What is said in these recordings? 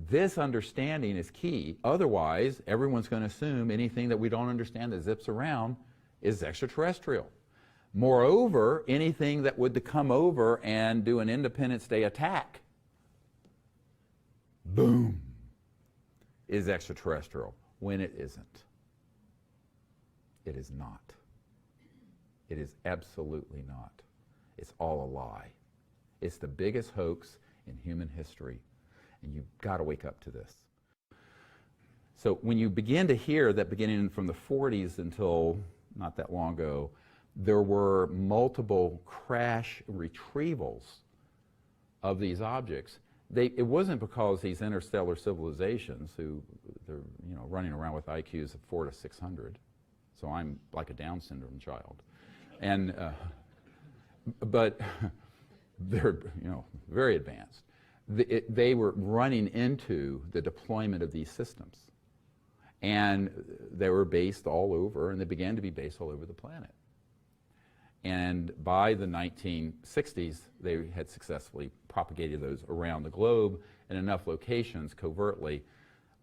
This understanding is key. Otherwise, everyone's going to assume anything that we don't understand that zips around is extraterrestrial. Moreover, anything that would come over and do an Independence Day attack, boom, is extraterrestrial, when it isn't. It is not. It is absolutely not. It's all a lie. It's the biggest hoax in human history, and you've got to wake up to this. So when you begin to hear that, beginning from the 40s until not that long ago, there were multiple crash retrievals of these objects. It wasn't because these interstellar civilizations, they're running around with IQs of 400 to 600, so I'm like a Down syndrome child, and but they're very advanced. They were running into the deployment of these systems, and they were based all over, and they began to be based all over the planet. And by the 1960s, they had successfully propagated those around the globe in enough locations covertly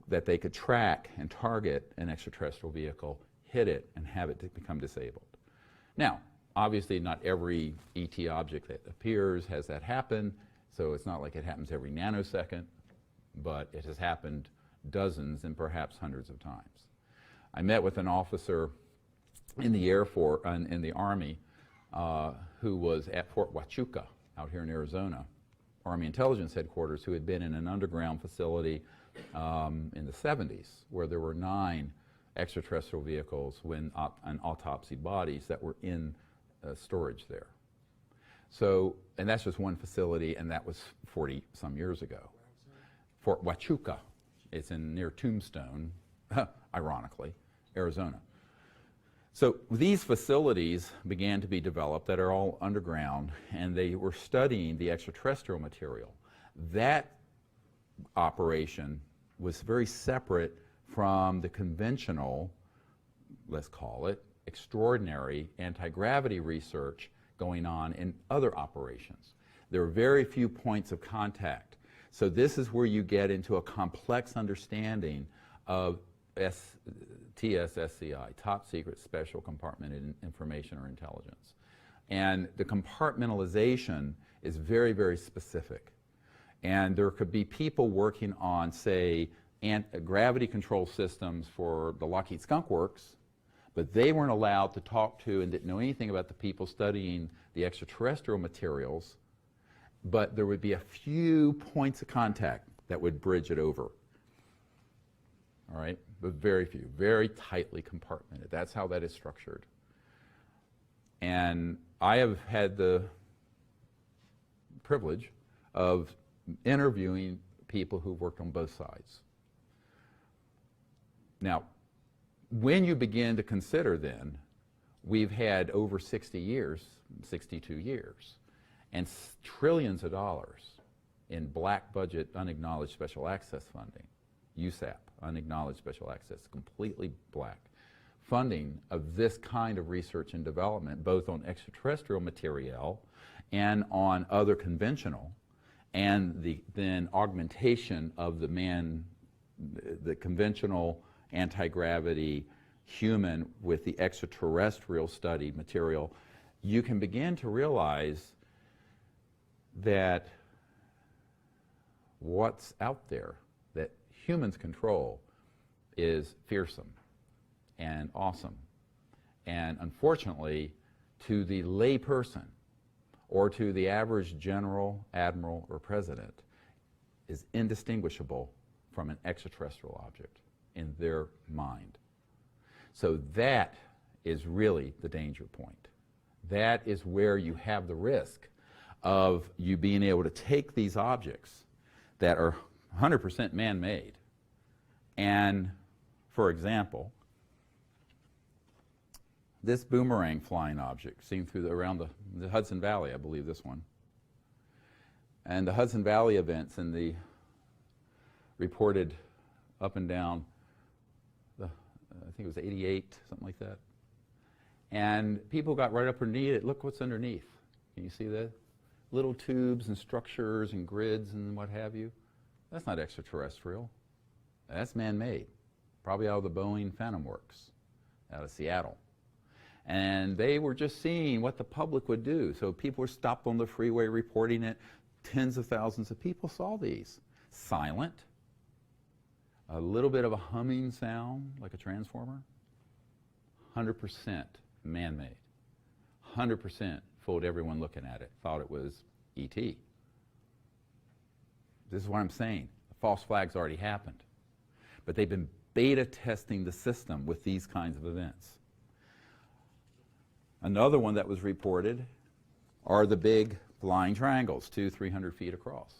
that they could track and target an extraterrestrial vehicle, hit it, and have it become disabled. Now, obviously not every ET object that appears has that happen, so it's not like it happens every nanosecond, but it has happened dozens and perhaps hundreds of times. I met with an officer in the Air Force, in the Army, who was at Fort Huachuca out here in Arizona, Army Intelligence Headquarters, who had been in an underground facility in the 70s where there were 9 extraterrestrial vehicles and autopsy bodies that were in storage there. So, and that's just one facility, and that was 40 some years ago. Fort Huachuca. It's near Tombstone, ironically, Arizona. So these facilities began to be developed that are all underground, and they were studying the extraterrestrial material. That operation was very separate from the conventional, let's call it, extraordinary anti-gravity research going on in other operations. There are very few points of contact. So this is where you get into a complex understanding of TSSCI, Top Secret Special Compartmented Information or Intelligence. And the compartmentalization is very, very specific. And there could be people working on, say, gravity control systems for the Lockheed Skunk Works, but they weren't allowed to talk to and didn't know anything about the people studying the extraterrestrial materials, but there would be a few points of contact that would bridge it over. All right, but very few, very tightly compartmented. That's how that is structured. And I have had the privilege of interviewing people who've worked on both sides. Now, when you begin to consider then, we've had over 60 years, 62 years, and trillions of dollars in black budget unacknowledged special access funding, USAP, unacknowledged special access, completely black, funding of this kind of research and development, both on extraterrestrial material and on other conventional, and the then augmentation of the conventional anti-gravity human with the extraterrestrial studied material, you can begin to realize that what's out there that humans control is fearsome and awesome. And unfortunately, to the lay person or to the average general, admiral, or president, is indistinguishable from an extraterrestrial object in their mind. So that is really the danger point. That is where you have the risk of you being able to take these objects that are 100% man-made and, for example, this boomerang flying object seen through around the Hudson Valley, I believe this one, and the Hudson Valley events and the reported up and down, I think it was 88, something like that. And people got right up underneath it. Look what's underneath. Can you see that? Little tubes and structures and grids and what have you. That's not extraterrestrial. That's man-made. Probably out of the Boeing Phantom Works out of Seattle. And they were just seeing what the public would do. So people were stopped on the freeway reporting it. Tens of thousands of people saw these. Silent. A little bit of a humming sound, like a transformer. 100% man-made. 100% fooled everyone looking at it. Thought it was E.T. This is what I'm saying. The false flag's already happened. But they've been beta testing the system with these kinds of events. Another one that was reported are the big flying triangles, 200-300 feet across.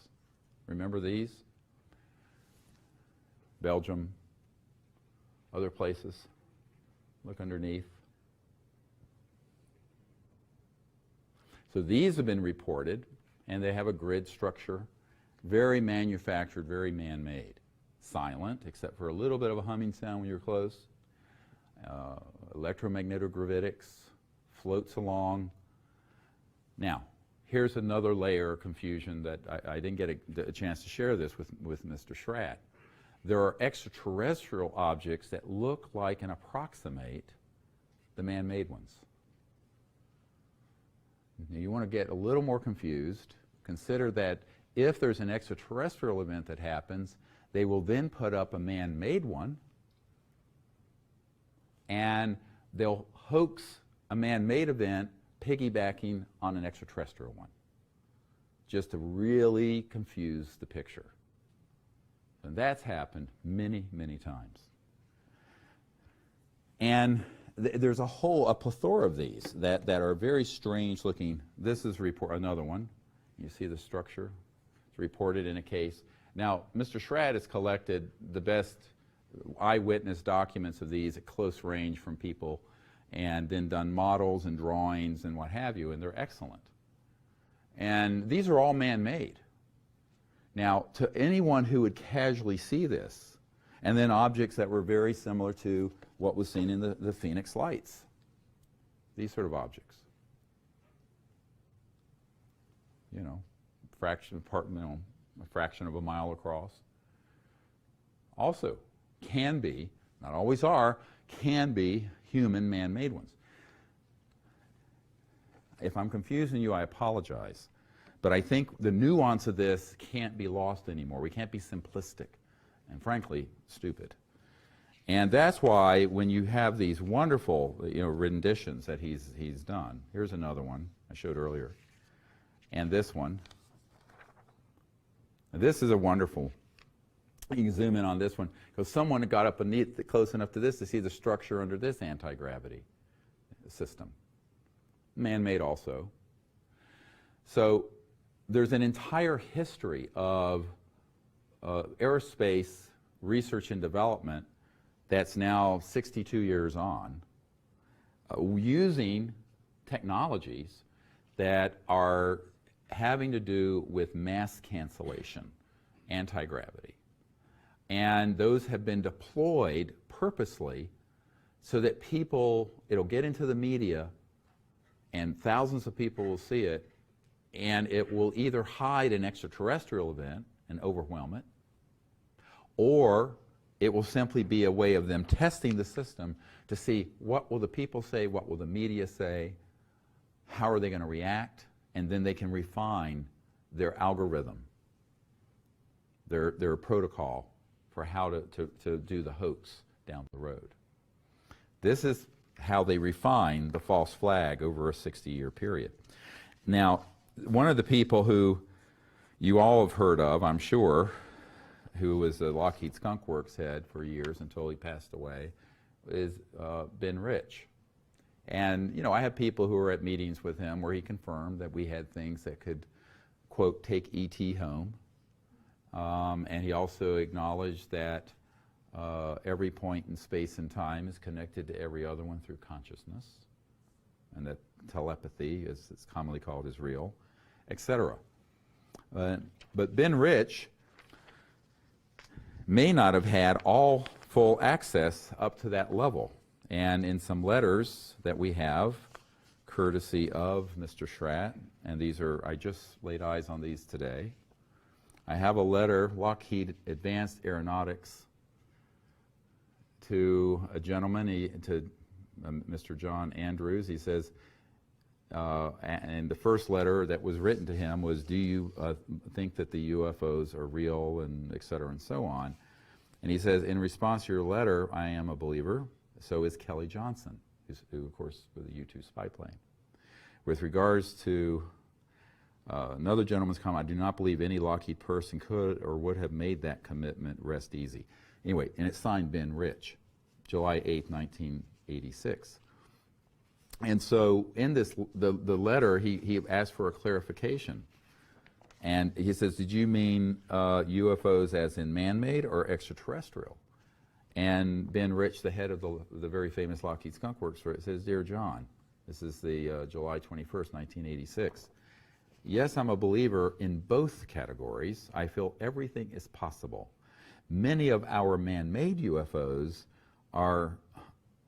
Remember these? Belgium, other places. Look underneath. So these have been reported, and they have a grid structure, very manufactured, very man-made. Silent, except for a little bit of a humming sound when you're close. Electromagnetogravitics, floats along. Now, here's another layer of confusion that I didn't get a chance to share this with Mr. Schratt. There are extraterrestrial objects that look like and approximate the man-made ones. Now, you want to get a little more confused. Consider that if there's an extraterrestrial event that happens, they will then put up a man-made one, and they'll hoax a man-made event piggybacking on an extraterrestrial one, just to really confuse the picture. And that's happened many, many times. And there's a plethora of these that are very strange looking. This is another one. You see the structure? It's reported in a case. Now, Mr. Schratt has collected the best eyewitness documents of these at close range from people, and then done models and drawings and what have you, and they're excellent. And these are all man-made. Now, to anyone who would casually see this, and then objects that were very similar to what was seen in the Phoenix lights, these sort of objects. You know, a fraction of a mile across. Also, can be, not always are, can be human man-made ones. If I'm confusing you, I apologize. But I think the nuance of this can't be lost anymore. We can't be simplistic and, frankly, stupid. And that's why when you have these wonderful, renditions that he's done. Here's another one I showed earlier. And this one. And this is a wonderful. You can zoom in on this one because someone got up close enough to this to see the structure under this anti-gravity system. Man-made also. So there's an entire history of aerospace research and development that's now 62 years on, using technologies that are having to do with mass cancellation, anti-gravity. And those have been deployed purposely so that it'll get into the media and thousands of people will see it, and it will either hide an extraterrestrial event and overwhelm it, or it will simply be a way of them testing the system to see what will the people say, what will the media say, how are they going to react, and then they can refine their algorithm, their protocol for how to do the hoax down the road. This is how they refine the false flag over a 60-year period. Now, one of the people who you all have heard of, I'm sure, who was the Lockheed Skunk Works head for years until he passed away, is Ben Rich. And, I have people who were at meetings with him where he confirmed that we had things that could, quote, take E.T. home. And he also acknowledged that every point in space and time is connected to every other one through consciousness, and that telepathy, as it's commonly called, is real, etc. But Ben Rich may not have had all full access up to that level. And in some letters that we have, courtesy of Mr. Schratt, and these are, I just laid eyes on these today, I have a letter, Lockheed Advanced Aeronautics, to a gentleman, Mr. John Andrews. He says, and the first letter that was written to him was, do you think that the UFOs are real, and et cetera, and so on. And he says, in response to your letter, I am a believer. So is Kelly Johnson, who of course, was the U-2 spy plane. With regards to another gentleman's comment, I do not believe any Lockheed person could or would have made that commitment. Rest easy. Anyway, and it's signed Ben Rich, July 8, 1986. And so in this, the letter, he asked for a clarification. And he says, did you mean UFOs as in man-made or extraterrestrial? And Ben Rich, the head of the very famous Lockheed Skunk Works, says, Dear John, this is the July 21st, 1986. Yes, I'm a believer in both categories. I feel everything is possible. Many of our man-made UFOs are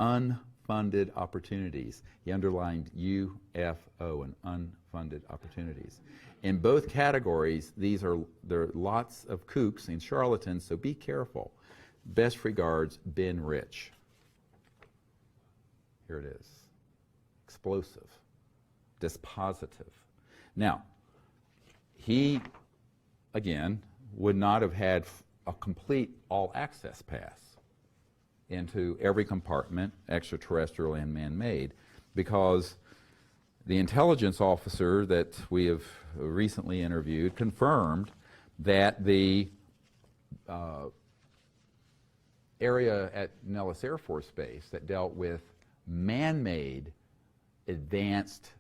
unfunded opportunities. He underlined UFO, and unfunded opportunities. In both categories, there are lots of kooks and charlatans, so be careful. Best regards, Ben Rich. Here it is. Explosive. Dispositive. Now, he, again, would not have had a complete all-access pass into every compartment, extraterrestrial and man-made, because the intelligence officer that we have recently interviewed confirmed that the area at Nellis Air Force Base that dealt with man-made advanced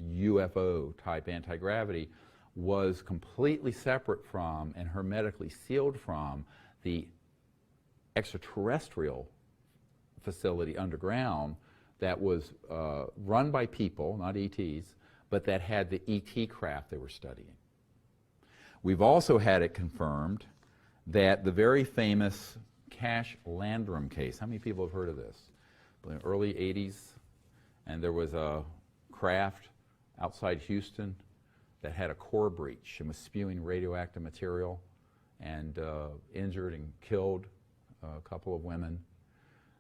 UFO-type anti-gravity was completely separate from and hermetically sealed from the extraterrestrial facility underground that was run by people, not ETs, but that had the ET craft they were studying. We've also had it confirmed that the very famous Cash Landrum case, how many people have heard of this? In the early 80s, and there was a craft outside Houston that had a core breach and was spewing radioactive material and injured and killed a couple of women.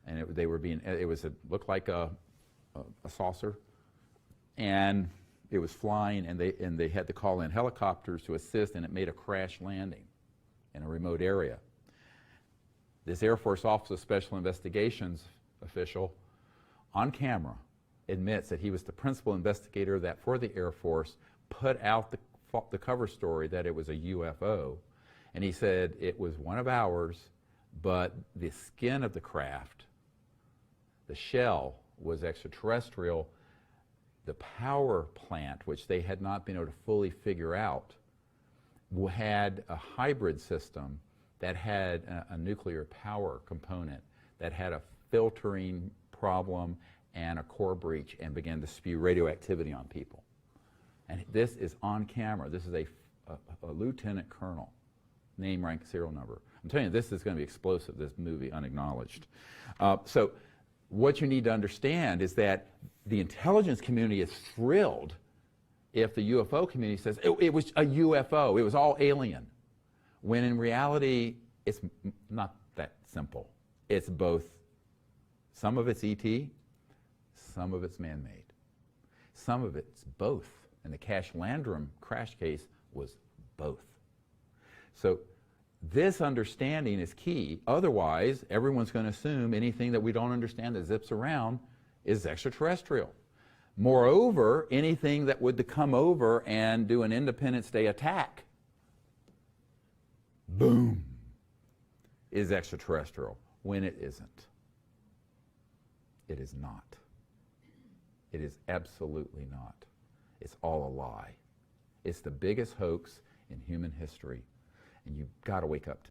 And it looked like a saucer, and it was flying, and they had to call in helicopters to assist, and it made a crash landing in a remote area. This Air Force Office of Special Investigations official, on camera, admits that he was the principal investigator that, for the Air Force, put out the cover story that it was a UFO. And he said it was one of ours, but the skin of the craft, the shell, was extraterrestrial. The power plant, which they had not been able to fully figure out, had a hybrid system that had a nuclear power component that had a filtering problem and a core breach and began to spew radioactivity on people. And this is on camera. This is a lieutenant colonel, name, rank, serial number. I'm telling you, this is going to be explosive, this movie, Unacknowledged. So what you need to understand is that the intelligence community is thrilled if the UFO community says, it was a UFO, it was all alien. When in reality, it's not that simple. It's both. Some of it's ET, some of it's man-made. Some of it's both. And the Cash Landrum crash case was both. So this understanding is key. Otherwise, everyone's going to assume anything that we don't understand that zips around is extraterrestrial. Moreover, anything that would come over and do an Independence Day attack, boom, is extraterrestrial, when it isn't. It is not. It is absolutely not. It's all a lie. It's the biggest hoax in human history, and you've got to wake up to